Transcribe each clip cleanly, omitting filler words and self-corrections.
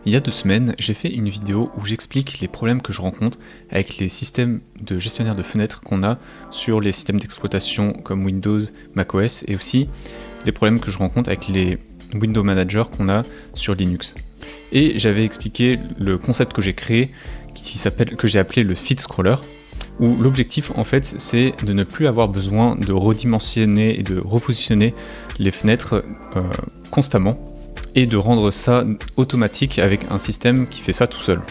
Il y a 2 semaines, j'ai fait une vidéo où j'explique les problèmes que je rencontre avec les systèmes de gestionnaire de fenêtres qu'on a sur les systèmes d'exploitation comme Windows, macOS et aussi les problèmes que je rencontre avec les Window Manager qu'on a sur Linux. Et j'avais expliqué le concept que j'ai créé que j'ai appelé le feed scroller, où l'objectif en fait c'est de ne plus avoir besoin de redimensionner et de repositionner les fenêtres constamment et de rendre ça automatique avec un système qui fait ça tout seul.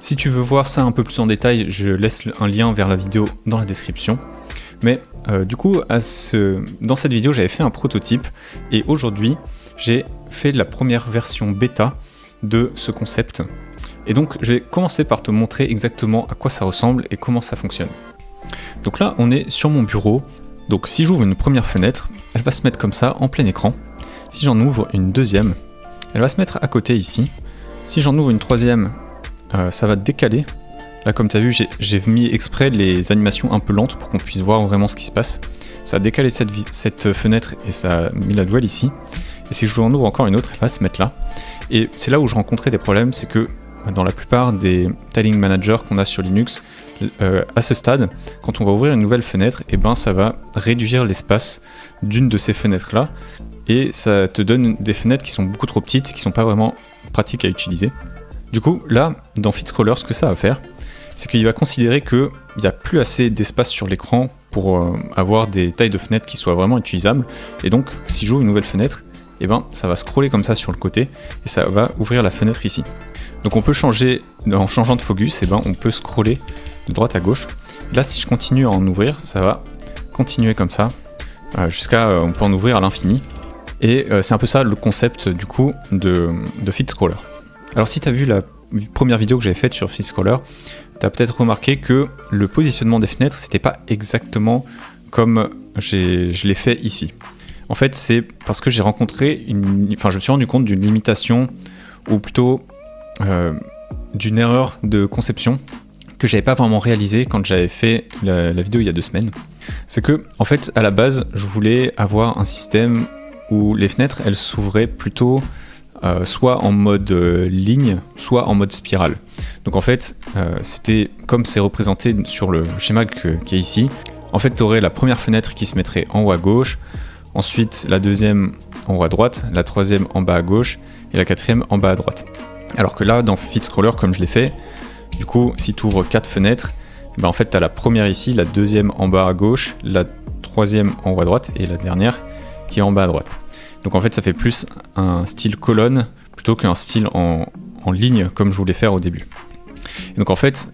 Si tu veux voir ça un peu plus en détail, je laisse un lien vers la vidéo dans la description. Mais du coup, dans cette vidéo, j'avais fait un prototype et aujourd'hui, j'ai fait la première version bêta de ce concept. Et donc, je vais commencer par te montrer exactement à quoi ça ressemble et comment ça fonctionne. Donc là, on est sur mon bureau. Donc si j'ouvre une première fenêtre, elle va se mettre comme ça en plein écran. Si j'en ouvre une deuxième, elle va se mettre à côté ici. Si j'en ouvre une troisième, ça va décaler. Là, comme tu as vu, j'ai mis exprès les animations un peu lentes pour qu'on puisse voir vraiment ce qui se passe. Ça a décalé cette fenêtre et ça a mis la douelle ici. Et si je en ouvre encore une autre, elle va se mettre là. Et c'est là où je rencontrais des problèmes, c'est que dans la plupart des tiling managers qu'on a sur Linux, à ce stade, quand on va ouvrir une nouvelle fenêtre, et ben ça va réduire l'espace d'une de ces fenêtres-là. Et ça te donne des fenêtres qui sont beaucoup trop petites et qui sont pas vraiment pratiques à utiliser. Du coup, là, dans FeedScroller, ce que ça va faire, c'est qu'il va considérer qu'il n'y a plus assez d'espace sur l'écran pour avoir des tailles de fenêtres qui soient vraiment utilisables. Et donc, si j'ouvre une nouvelle fenêtre, et ben, ça va scroller comme ça sur le côté et ça va ouvrir la fenêtre ici. Donc on peut changer, en changeant de focus, et ben, on peut scroller de droite à gauche. Et là, si je continue à en ouvrir, ça va continuer comme ça, jusqu'à on peut en ouvrir à l'infini. Et c'est un peu ça le concept du coup de FeedScroller. Alors si tu as vu la première vidéo que j'avais faite sur FeedScroller, tu as peut-être remarqué que le positionnement des fenêtres, c'était pas exactement comme je l'ai fait ici. En fait, c'est parce que je me suis rendu compte d'une limitation, ou plutôt d'une erreur de conception que j'avais pas vraiment réalisé quand j'avais fait la vidéo il y a 2 semaines. C'est que, en fait, à la base, je voulais avoir un système où les fenêtres, elles s'ouvraient plutôt soit en mode ligne, soit en mode spirale. Donc en fait, c'était comme c'est représenté sur le schéma qui est ici. En fait, tu aurais la première fenêtre qui se mettrait en haut à gauche, ensuite la deuxième en haut à droite, la troisième en bas à gauche et la quatrième en bas à droite. Alors que là, dans FeedScroller, comme je l'ai fait, du coup, si tu ouvres 4 fenêtres, ben en fait, tu as la première ici, la deuxième en bas à gauche, la troisième en haut à droite et la dernière qui est en bas à droite. Donc en fait, ça fait plus un style colonne plutôt qu'un style en ligne comme je voulais faire au début. Et donc en fait,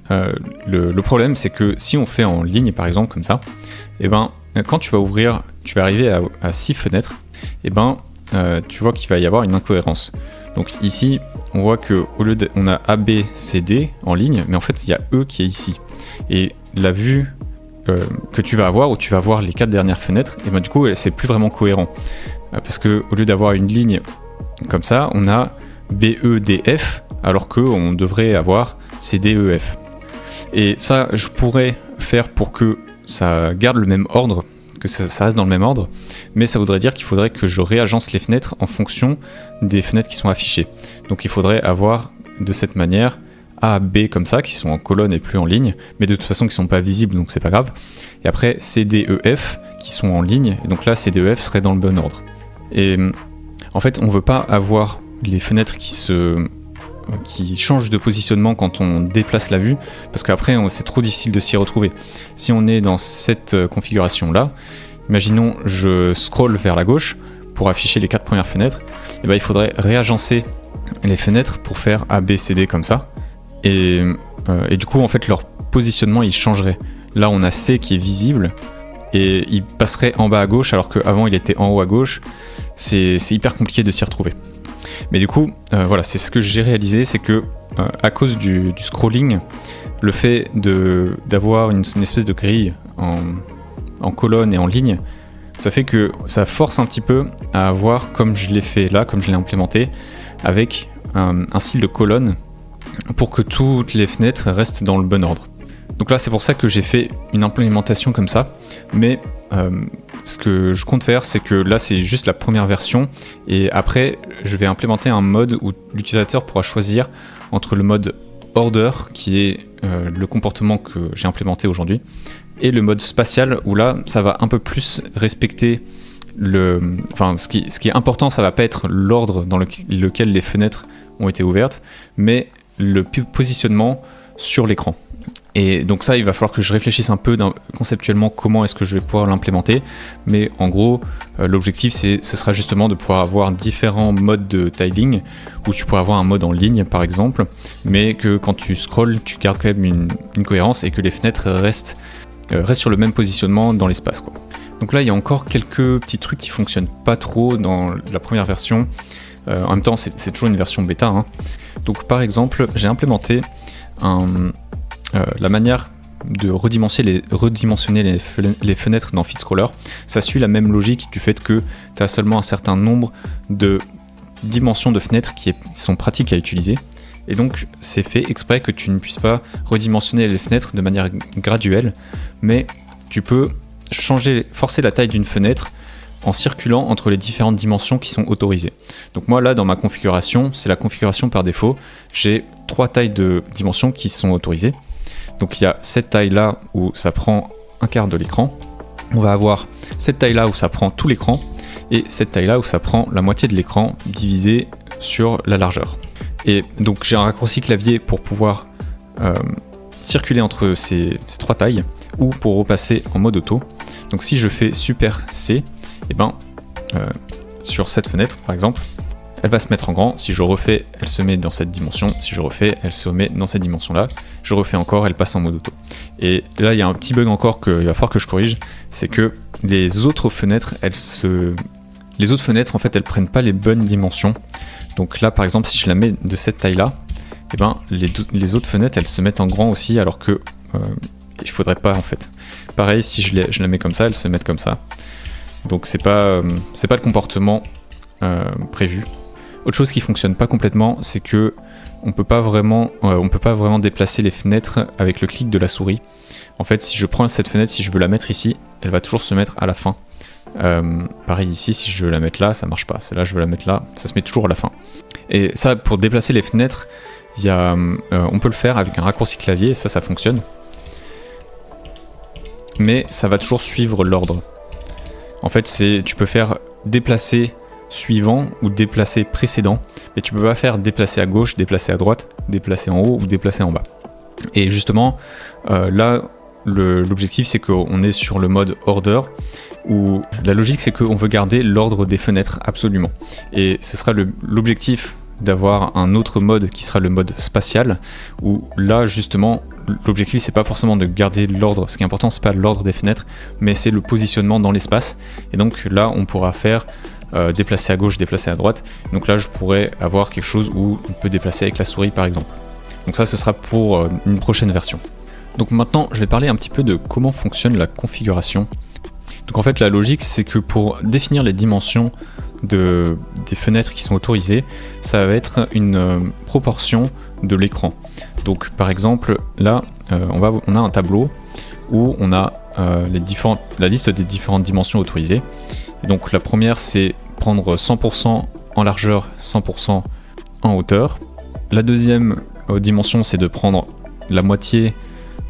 le problème, c'est que si on fait en ligne, par exemple, comme ça, et ben, quand tu vas arriver à 6 fenêtres, et ben, tu vois qu'il va y avoir une incohérence. Donc ici, on voit qu'au lieu on a A, B, C, D en ligne, mais en fait, il y a E qui est ici. Et la vue que tu vas avoir, où tu vas voir les 4 dernières fenêtres, et ben, du coup, c'est plus vraiment cohérent. Parce qu'au lieu d'avoir une ligne comme ça, on a B, E, D, F, alors qu'on devrait avoir C, D, E, F. Et ça, je pourrais faire pour que ça garde le même ordre, que ça reste dans le même ordre, mais ça voudrait dire qu'il faudrait que je réagence les fenêtres en fonction des fenêtres qui sont affichées. Donc il faudrait avoir de cette manière A, B comme ça, qui sont en colonne et plus en ligne, mais de toute façon qui sont pas visibles, donc c'est pas grave. Et après C, D, E, F qui sont en ligne, et donc là C, D, E, F seraient dans le bon ordre. Et en fait, on veut pas avoir les fenêtres qui changent de positionnement quand on déplace la vue, parce qu'après c'est trop difficile de s'y retrouver. Si on est dans cette configuration là, imaginons je scrolle vers la gauche pour afficher les 4 premières fenêtres, et ben il faudrait réagencer les fenêtres pour faire A, B, C, D comme ça, et du coup en fait leur positionnement il changerait. Là on a C qui est visible et il passerait en bas à gauche alors qu'avant il était en haut à gauche. C'est hyper compliqué de s'y retrouver. Mais du coup, voilà, c'est ce que j'ai réalisé, c'est que à cause du scrolling, le fait d'avoir une espèce de grille en colonne et en ligne, ça fait que ça force un petit peu à avoir, comme je l'ai fait là, comme je l'ai implémenté, avec un style de colonne pour que toutes les fenêtres restent dans le bon ordre. Donc là, c'est pour ça que j'ai fait une implémentation comme ça, mais ce que je compte faire, c'est que là c'est juste la première version, et après je vais implémenter un mode où l'utilisateur pourra choisir entre le mode order, qui est le comportement que j'ai implémenté aujourd'hui, et le mode spatial, où là ça va un peu plus respecter ce qui est important, ça va pas être l'ordre dans lequel les fenêtres ont été ouvertes, mais le positionnement sur l'écran. Et donc ça, il va falloir que je réfléchisse un peu conceptuellement comment est-ce que je vais pouvoir l'implémenter, mais en gros, l'objectif ce sera justement de pouvoir avoir différents modes de tiling, où tu pourras avoir un mode en ligne par exemple, mais que quand tu scrolls, tu gardes quand même une cohérence et que les fenêtres restent sur le même positionnement dans l'espace, quoi. Donc là, il y a encore quelques petits trucs qui fonctionnent pas trop dans la première version. En même temps, c'est toujours une version bêta, hein. Donc par exemple, j'ai implémenté la manière de redimensionner les fenêtres dans FitScroller. Ça suit la même logique du fait que tu as seulement un certain nombre de dimensions de fenêtres qui sont pratiques à utiliser. Et donc c'est fait exprès que tu ne puisses pas redimensionner les fenêtres de manière graduelle, mais tu peux forcer la taille d'une fenêtre en circulant entre les différentes dimensions qui sont autorisées. Donc moi là dans ma configuration, c'est la configuration par défaut, j'ai 3 tailles de dimensions qui sont autorisées. Donc il y a cette taille là où ça prend un quart de l'écran, on va avoir cette taille là où ça prend tout l'écran, et cette taille là où ça prend la moitié de l'écran divisé sur la largeur. Et donc j'ai un raccourci clavier pour pouvoir circuler entre ces 3 tailles, ou pour repasser en mode auto. Donc si je fais Super C, et sur cette fenêtre par exemple, elle va se mettre en grand. Si je refais, elle se met dans cette dimension. Si je refais, elle se met dans cette dimension-là. Je refais encore, elle passe en mode auto. Et là, il y a un petit bug encore qu'il va falloir que je corrige. C'est que les autres fenêtres, en fait, elles prennent pas les bonnes dimensions. Donc là, par exemple, si je la mets de cette taille-là, les autres fenêtres, elles se mettent en grand aussi, alors que il faudrait pas, en fait. Pareil, si je la mets comme ça, elles se mettent comme ça. Donc c'est pas le comportement prévu. Autre chose qui fonctionne pas complètement, c'est que on peut pas vraiment déplacer les fenêtres avec le clic de la souris. En fait, si je prends cette fenêtre, si je veux la mettre ici, elle va toujours se mettre à la fin. Pareil ici, si je veux la mettre là, ça marche pas. Celle-là, je veux la mettre là, ça se met toujours à la fin. Et ça, pour déplacer les fenêtres, on peut le faire avec un raccourci clavier, ça fonctionne. Mais ça va toujours suivre l'ordre. En fait, tu peux faire déplacer suivant ou déplacer précédent, mais tu peux pas faire déplacer à gauche, déplacer à droite, déplacer en haut ou déplacer en bas. Et justement, là, l'objectif c'est qu'on est sur le mode order, où la logique c'est qu'on veut garder l'ordre des fenêtres absolument. Et ce sera l'objectif d'avoir un autre mode qui sera le mode spatial, où là justement l'objectif c'est pas forcément de garder l'ordre, ce qui est important c'est pas l'ordre des fenêtres, mais c'est le positionnement dans l'espace. Et donc là on pourra faire déplacer à gauche, déplacer à droite. Donc là je pourrais avoir quelque chose où on peut déplacer avec la souris par exemple. Donc ça ce sera pour une prochaine version. Donc maintenant je vais parler un petit peu de comment fonctionne la configuration. Donc en fait la logique c'est que pour définir les dimensions des fenêtres qui sont autorisées, ça va être une proportion de l'écran. Donc par exemple là on a un tableau où on a la liste des différentes dimensions autorisées. Et donc la première c'est prendre 100% en largeur, 100% en hauteur. La deuxième dimension c'est de prendre la moitié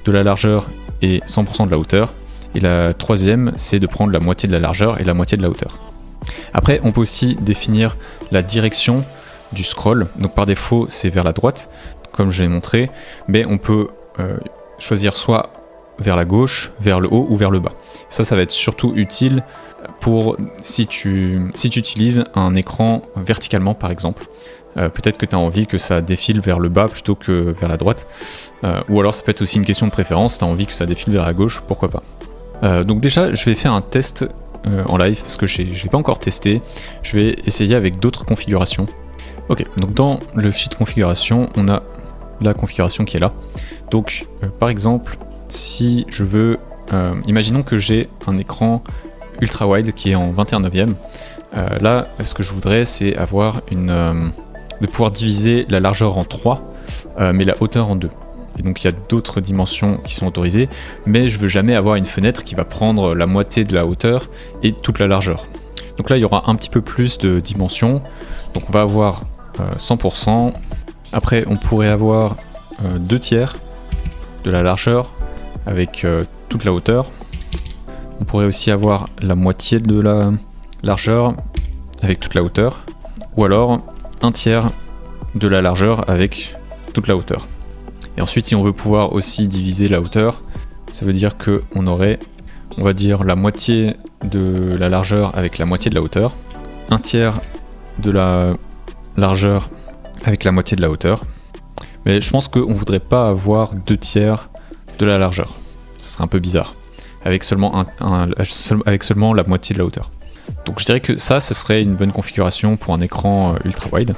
de la largeur et 100% de la hauteur. Et la troisième c'est de prendre la moitié de la largeur et la moitié de la hauteur. Après on peut aussi définir la direction du scroll. Donc par défaut c'est vers la droite comme je l'ai montré, mais on peut choisir soit vers la gauche, vers le haut ou vers le bas. Ça va être surtout utile pour si tu utilises un écran verticalement par exemple. Peut-être que tu as envie que ça défile vers le bas plutôt que vers la droite. Ou alors ça peut être aussi une question de préférence, tu as envie que ça défile vers la gauche, pourquoi pas. Donc déjà je vais faire un test en live parce que je n'ai pas encore testé. Je vais essayer avec d'autres configurations. Ok, donc dans le fichier de configuration, on a la configuration qui est là. Donc par exemple, si je veux, imaginons que j'ai un écran ultra wide qui est en 21/9. Là, ce que je voudrais, c'est avoir de pouvoir diviser la largeur en 3, mais la hauteur en 2. et donc il y a d'autres dimensions qui sont autorisées, mais je veux jamais avoir une fenêtre qui va prendre la moitié de la hauteur et toute la largeur. Donc là il y aura un petit peu plus de dimensions, donc on va avoir 100%, après on pourrait avoir 2 tiers de la largeur avec toute la hauteur, on pourrait aussi avoir la moitié de la largeur avec toute la hauteur, ou alors 1 tiers de la largeur avec toute la hauteur. Et ensuite, si on veut pouvoir aussi diviser la hauteur, ça veut dire que on aurait, on va dire, la moitié de la largeur avec la moitié de la hauteur, 1 tiers de la largeur avec la moitié de la hauteur. Mais je pense qu'on voudrait pas avoir 2 tiers de la largeur. Ce serait un peu bizarre, avec seulement, avec seulement la moitié de la hauteur. Donc je dirais que ça, ce serait une bonne configuration pour un écran ultra wide.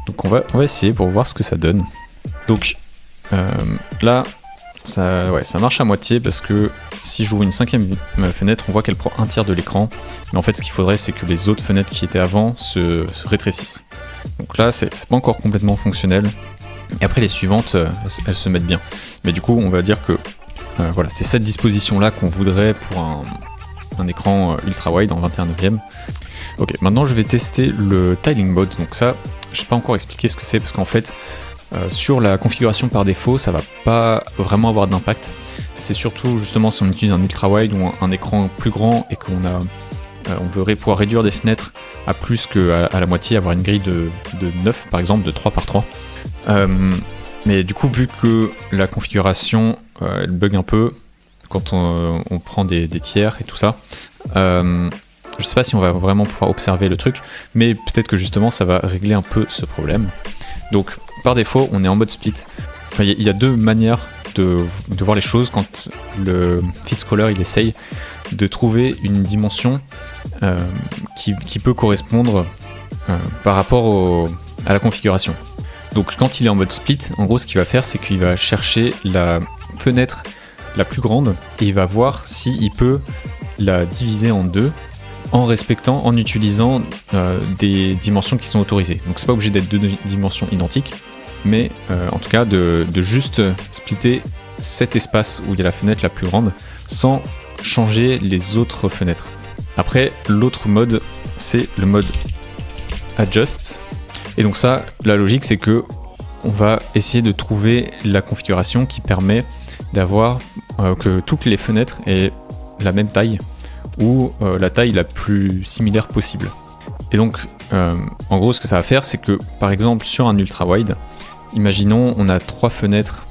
Donc on va essayer pour voir ce que ça donne. Donc là, ça marche à moitié parce que si j'ouvre une 5e fenêtre, on voit qu'elle prend 1 tiers de l'écran. Mais en fait, ce qu'il faudrait, c'est que les autres fenêtres qui étaient avant se rétrécissent. Donc là, c'est pas encore complètement fonctionnel. Et après, les suivantes, elles se mettent bien. Mais du coup, on va dire que voilà, c'est cette disposition-là qu'on voudrait pour un écran ultra wide en 21/9. Ok, maintenant je vais tester le tiling mode. Donc ça, je n'ai pas encore expliqué ce que c'est parce qu'en fait, sur la configuration par défaut, ça va pas vraiment avoir d'impact. C'est surtout justement si on utilise un ultra wide ou un écran plus grand et qu'on veut pouvoir réduire des fenêtres à plus qu'à la moitié, avoir une grille de 9 par exemple, de 3 par 3. Mais du coup, vu que la configuration elle bug un peu quand on prend des tiers et tout ça, je sais pas si on va vraiment pouvoir observer le truc, mais peut-être que justement ça va régler un peu ce problème. Donc par défaut, on est en mode split. Enfin, il y a 2 manières de voir les choses quand le FixColor il essaye de trouver une dimension qui peut correspondre par rapport à la configuration. Donc quand il est en mode split, en gros ce qu'il va faire, c'est qu'il va chercher la fenêtre la plus grande et il va voir s'il peut la diviser en 2 en utilisant des dimensions qui sont autorisées. Donc c'est pas obligé d'être 2 dimensions identiques, mais en tout cas de juste splitter cet espace où il y a la fenêtre la plus grande sans changer les autres fenêtres. Après, l'autre mode, c'est le mode Adjust. Et donc ça, la logique, c'est que on va essayer de trouver la configuration qui permet d'avoir que toutes les fenêtres aient la même taille ou la taille la plus similaire possible. Et donc, en gros, ce que ça va faire, c'est que, par exemple, sur un ultra wide, imaginons, on a 3 fenêtres,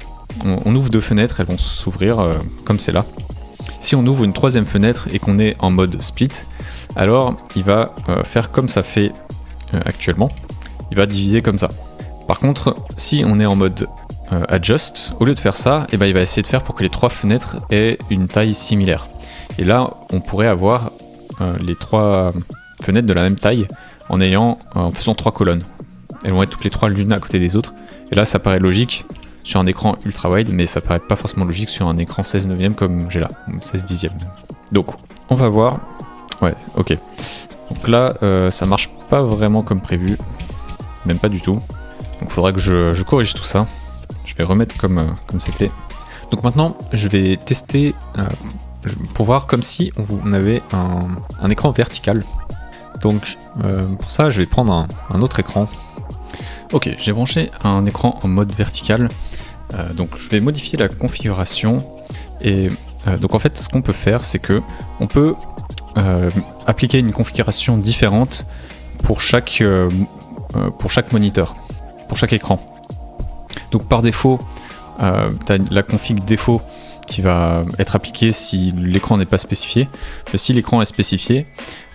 on ouvre 2 fenêtres, elles vont s'ouvrir comme c'est là. Si on ouvre une 3e fenêtre et qu'on est en mode split, alors il va faire comme ça fait actuellement, il va diviser comme ça. Par contre, si on est en mode Adjust, au lieu de faire ça, il va essayer de faire pour que les 3 fenêtres aient une taille similaire. Et là, on pourrait avoir les 3 fenêtres de la même taille en faisant 3 colonnes. Elles vont être toutes les 3 l'une à côté des autres. Et là, ça paraît logique sur un écran ultra wide, mais ça paraît pas forcément logique sur un écran 16/9 comme j'ai là, 16/10. Donc, on va voir. Ouais, ok. Donc là, ça marche pas vraiment comme prévu, même pas du tout. Donc, il faudra que je corrige tout ça. Je vais remettre comme c'était. Donc maintenant, je vais tester pour voir comme si on avait un écran vertical. Donc pour ça, je vais prendre un autre écran. Ok, j'ai branché un écran en mode vertical. Donc je vais modifier la configuration. Et donc en fait, ce qu'on peut faire, c'est que on peut appliquer une configuration différente pour chaque moniteur, pour chaque écran. Donc par défaut, tu as la config défaut qui va être appliquée si l'écran n'est pas spécifié. Mais si l'écran est spécifié,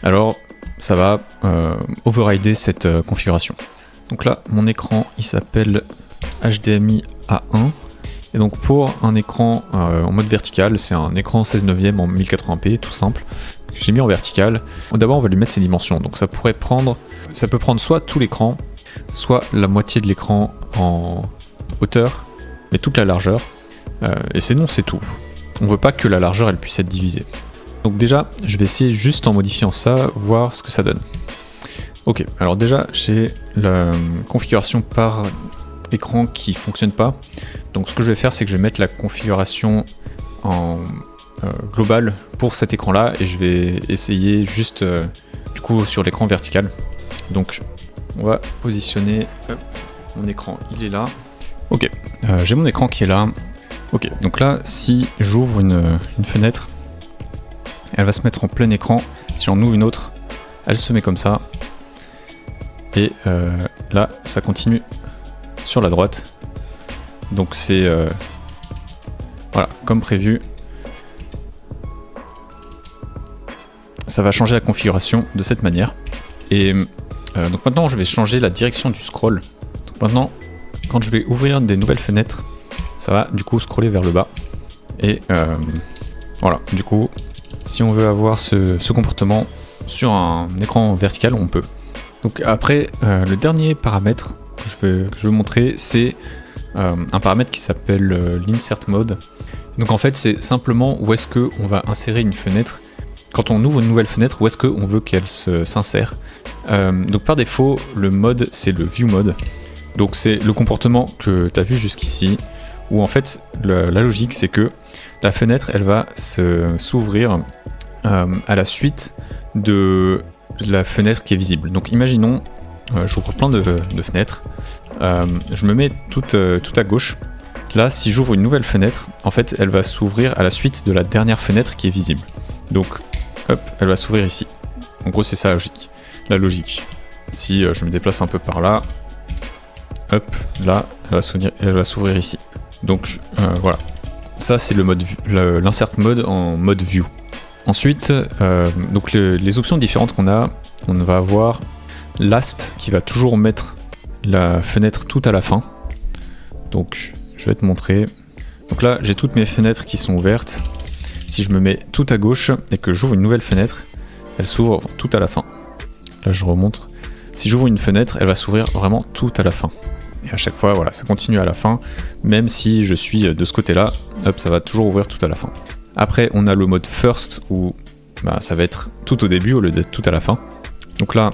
alors ça va overrider cette configuration. Donc là, mon écran, il s'appelle HDMI A1. Et donc pour un écran en mode vertical, c'est un écran 16/9 en 1080p, tout simple. J'ai mis en vertical. D'abord, on va lui mettre ses dimensions. Donc ça peut prendre soit tout l'écran, soit la moitié de l'écran en hauteur, mais toute la largeur. Et sinon, c'est tout. On veut pas que la largeur elle puisse être divisée. Donc déjà, je vais essayer juste en modifiant ça, voir ce que ça donne. Ok, alors déjà, j'ai la configuration par écran qui fonctionne pas. Donc ce que je vais faire, c'est que je vais mettre la configuration en globale pour cet écran-là et je vais essayer juste du coup sur l'écran vertical. Donc on va positionner mon écran, il est là. Ok, j'ai mon écran qui est là. Ok, donc là, si j'ouvre une fenêtre, elle va se mettre en plein écran. Si j'en ouvre une autre, elle se met comme ça. Et là, ça continue sur la droite. Donc c'est voilà, comme prévu. Ça va changer la configuration de cette manière. Et donc maintenant, je vais changer la direction du scroll. Donc maintenant, quand je vais ouvrir des nouvelles fenêtres, ça va du coup scroller vers le bas. Et voilà, du coup, si on veut avoir ce comportement sur un écran vertical, on peut. Donc après, le dernier paramètre que je veux montrer, c'est un paramètre qui s'appelle l'insert mode. Donc en fait, c'est simplement où est-ce qu'on va insérer une fenêtre. Quand on ouvre une nouvelle fenêtre, où est-ce qu'on veut qu'elle s'insère. Donc par défaut, le mode, c'est le view mode. Donc c'est le comportement que tu as vu jusqu'ici, où en fait, la logique, c'est que la fenêtre, elle va s'ouvrir à la suite de la fenêtre qui est visible. Donc imaginons, j'ouvre plein de fenêtres, je me mets tout à gauche. Là, si j'ouvre une nouvelle fenêtre, en fait, elle va s'ouvrir à la suite de la dernière fenêtre qui est visible. Donc, hop, elle va s'ouvrir ici. En gros, c'est ça la logique. Si je me déplace un peu par là, hop, là, elle va s'ouvrir ici. Donc, voilà. Ça, c'est le mode l'insert mode en mode view. Ensuite, donc les options différentes qu'on a, on va avoir last qui va toujours mettre la fenêtre tout à la fin. Donc, je vais te montrer. Donc là, j'ai toutes mes fenêtres qui sont ouvertes. Si je me mets tout à gauche et que j'ouvre une nouvelle fenêtre, elle s'ouvre tout à la fin. Là, je remonte. Si j'ouvre une fenêtre, elle va s'ouvrir vraiment tout à la fin. Et à chaque fois, voilà, ça continue à la fin. Même si je suis de ce côté-là, hop, ça va toujours ouvrir tout à la fin. Après, on a le mode first où ça va être tout au début au lieu d'être tout à la fin. Donc là,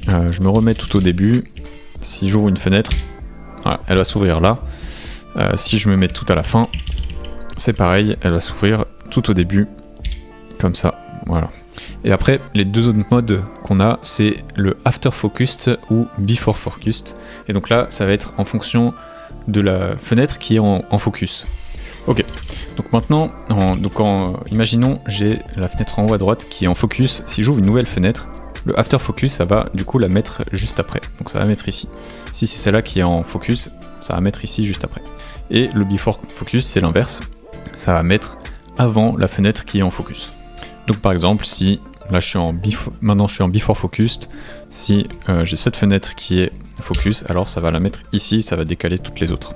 je me remets tout au début. Si j'ouvre une fenêtre, voilà, elle va s'ouvrir là. Si je me mets tout à la fin, c'est pareil, elle va s'ouvrir tout au début, comme ça, voilà. Et après, les deux autres modes qu'on a, c'est le After Focused ou Before Focused. Et donc là, ça va être en fonction de la fenêtre qui est en focus. Ok, donc maintenant, imaginons, j'ai la fenêtre en haut à droite qui est en focus. Si j'ouvre une nouvelle fenêtre, le After Focus, ça va du coup la mettre juste après. Donc ça va mettre ici. Si c'est celle-là qui est en focus, ça va mettre ici juste après. Et le Before Focus, c'est l'inverse. Ça va mettre avant la fenêtre qui est en focus. Donc par exemple, si là maintenant je suis en Before Focused, si j'ai cette fenêtre qui est focus, alors ça va la mettre ici, ça va décaler toutes les autres.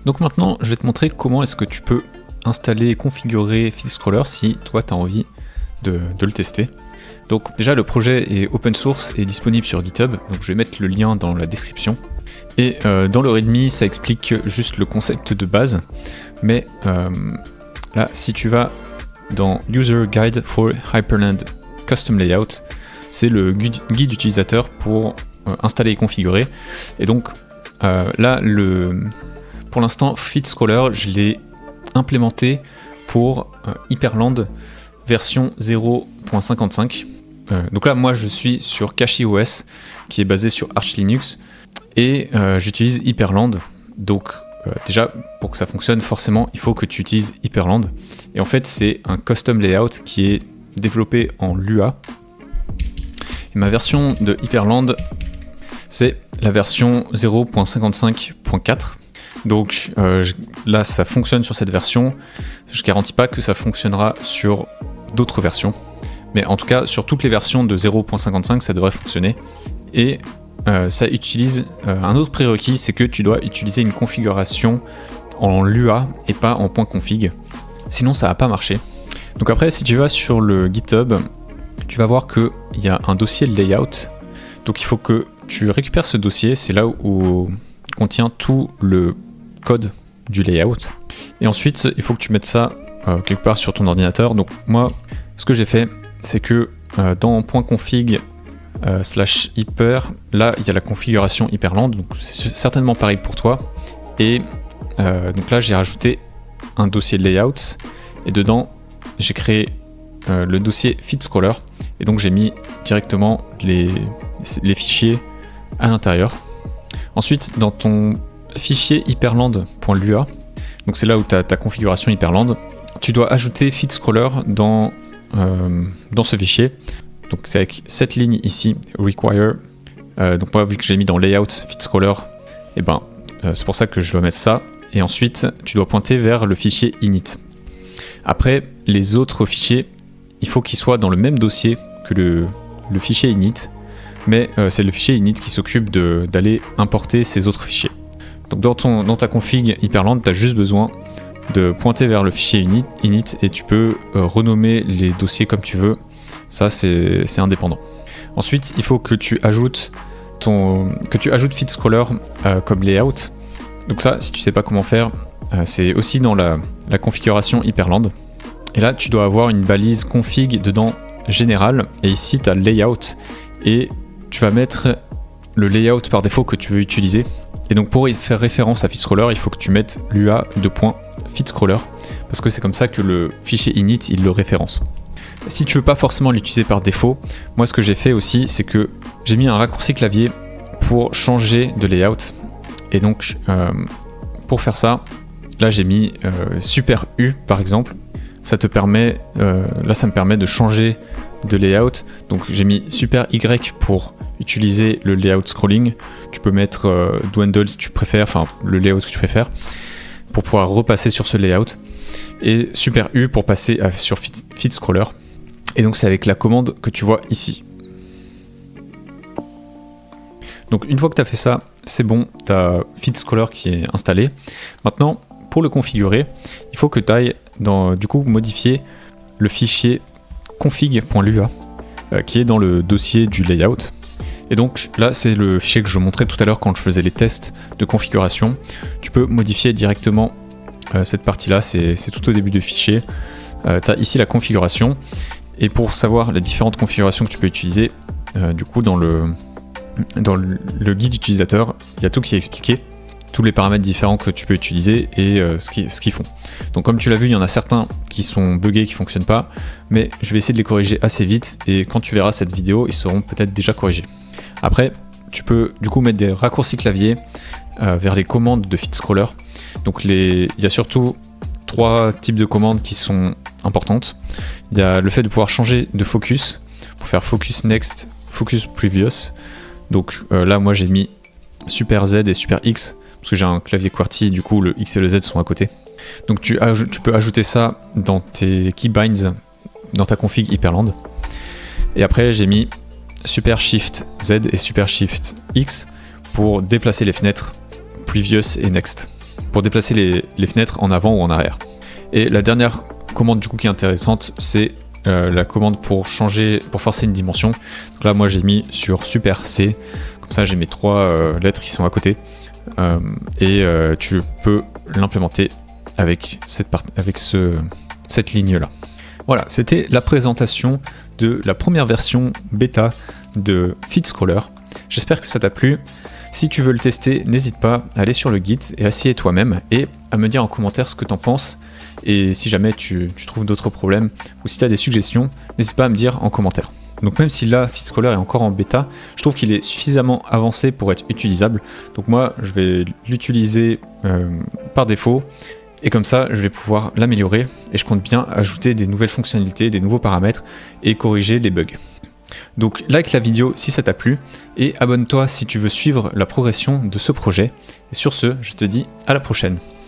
Donc maintenant, je vais te montrer comment est-ce que tu peux installer et configurer FeedScroller si toi tu as envie de le tester. Donc déjà, le projet est open source et disponible sur GitHub, donc je vais mettre le lien dans la description. Et dans le README, ça explique juste le concept de base, mais là, si tu vas dans User Guide for Hyperland Custom Layout, c'est le guide utilisateur pour installer et configurer. Et donc là, pour l'instant, FeedScroller, je l'ai implémenté pour Hyperland version 0.55. Donc là, moi, je suis sur CachyOS, qui est basé sur Arch Linux, et j'utilise Hyperland. Donc déjà, pour que ça fonctionne, forcément, il faut que tu utilises Hyperland. Et en fait, c'est un custom layout qui est développé en Lua. Et ma version de Hyperland, c'est la version 0.55.4. Donc là, ça fonctionne sur cette version. Je garantis pas que ça fonctionnera sur d'autres versions. Mais en tout cas, sur toutes les versions de 0.55, ça devrait fonctionner. Et ça utilise un autre prérequis, c'est que tu dois utiliser une configuration en Lua et pas en .config. Sinon, ça va pas marcher. Donc après, si tu vas sur le GitHub, tu vas voir qu'il y a un dossier layout. Donc il faut que tu récupères ce dossier. C'est là où contient tout le code du layout. Et ensuite, il faut que tu mettes ça quelque part sur ton ordinateur. Donc moi, ce que j'ai fait, c'est que dans .config, /hyper, là il y a la configuration Hyperland, donc c'est certainement pareil pour toi. Et donc là j'ai rajouté un dossier layouts et dedans j'ai créé le dossier feed-scroller et donc j'ai mis directement les fichiers à l'intérieur. Ensuite dans ton fichier hyperland.lua, donc c'est là où tu as ta configuration Hyperland, tu dois ajouter feed-scroller dans ce fichier. Donc c'est avec cette ligne ici, require. Donc moi vu que j'ai mis dans layout feed-scroller, et c'est pour ça que je dois mettre ça. Et ensuite tu dois pointer vers le fichier init. Après les autres fichiers, il faut qu'ils soient dans le même dossier que le fichier init, mais c'est le fichier init qui s'occupe d'aller importer ces autres fichiers. Donc dans ta config Hyperland, tu as juste besoin de pointer vers le fichier init et tu peux renommer les dossiers comme tu veux. Ça c'est indépendant. Ensuite il faut que tu ajoutes feed-scroller comme layout. Donc ça, si tu sais pas comment faire, c'est aussi dans la configuration Hyperland. Et là tu dois avoir une balise config dedans général, et ici tu as layout et tu vas mettre le layout par défaut que tu veux utiliser. Et donc pour y faire référence à feed-scroller, il faut que tu mettes l'ua::feed-scroller parce que c'est comme ça que le fichier init il le référence. Si tu veux pas forcément l'utiliser par défaut, moi ce que j'ai fait aussi c'est que j'ai mis un raccourci clavier pour changer de layout. Et donc pour faire ça, là j'ai mis Super U par exemple. Ça te permet, là ça me permet de changer de layout. Donc j'ai mis Super Y pour utiliser le layout scrolling. Tu peux mettre Dwindle si tu préfères, enfin le layout que tu préfères, pour pouvoir repasser sur ce layout. Et Super U pour passer sur feed scroller. Et donc c'est avec la commande que tu vois ici. Donc une fois que tu as fait ça, c'est bon, tu as feed scroller qui est installé. Maintenant, pour le configurer, il faut que tu ailles du coup modifier le fichier config.lua qui est dans le dossier du layout. Et donc là c'est le fichier que je montrais tout à l'heure quand je faisais les tests de configuration. Tu peux modifier directement cette partie là, c'est tout au début du fichier. Tu as ici la configuration, et pour savoir les différentes configurations que tu peux utiliser, du coup dans le guide utilisateur, il y a tout qui est expliqué, tous les paramètres différents que tu peux utiliser et ce qu'ils font. Donc comme tu l'as vu, il y en a certains qui sont buggés, qui ne fonctionnent pas, mais je vais essayer de les corriger assez vite, et quand tu verras cette vidéo, ils seront peut-être déjà corrigés. Après, tu peux du coup mettre des raccourcis clavier vers les commandes de feed-scroller. Donc il y a surtout 3 types de commandes qui sont importantes. Il y a le fait de pouvoir changer de focus, pour faire focus next, focus previous. Donc là moi j'ai mis Super Z et Super X, parce que j'ai un clavier QWERTY, du coup le X et le Z sont à côté. Donc tu peux ajouter ça dans tes keybinds, dans ta config Hyperland. Et après j'ai mis Super Shift Z et Super Shift X pour déplacer les fenêtres Previous et Next, pour déplacer les fenêtres en avant ou en arrière. Et la dernière commande du coup qui est intéressante, c'est la commande pour forcer une dimension. Donc là moi j'ai mis sur Super C, comme ça j'ai mes 3 lettres qui sont à côté, et tu peux l'implémenter avec cette ligne là. Voilà, c'était la présentation de la première version bêta de feed-scroller. J'espère que ça t'a plu. Si tu veux le tester, n'hésite pas à aller sur le guide et essayer toi-même, et à me dire en commentaire ce que t'en penses. Et si jamais tu trouves d'autres problèmes ou si tu as des suggestions, n'hésite pas à me dire en commentaire. Donc même si là, feed-scroller est encore en bêta, je trouve qu'il est suffisamment avancé pour être utilisable. Donc moi, je vais l'utiliser par défaut. Et comme ça, je vais pouvoir l'améliorer, et je compte bien ajouter des nouvelles fonctionnalités, des nouveaux paramètres et corriger les bugs. Donc like la vidéo si ça t'a plu, et abonne-toi si tu veux suivre la progression de ce projet. Et sur ce, je te dis à la prochaine.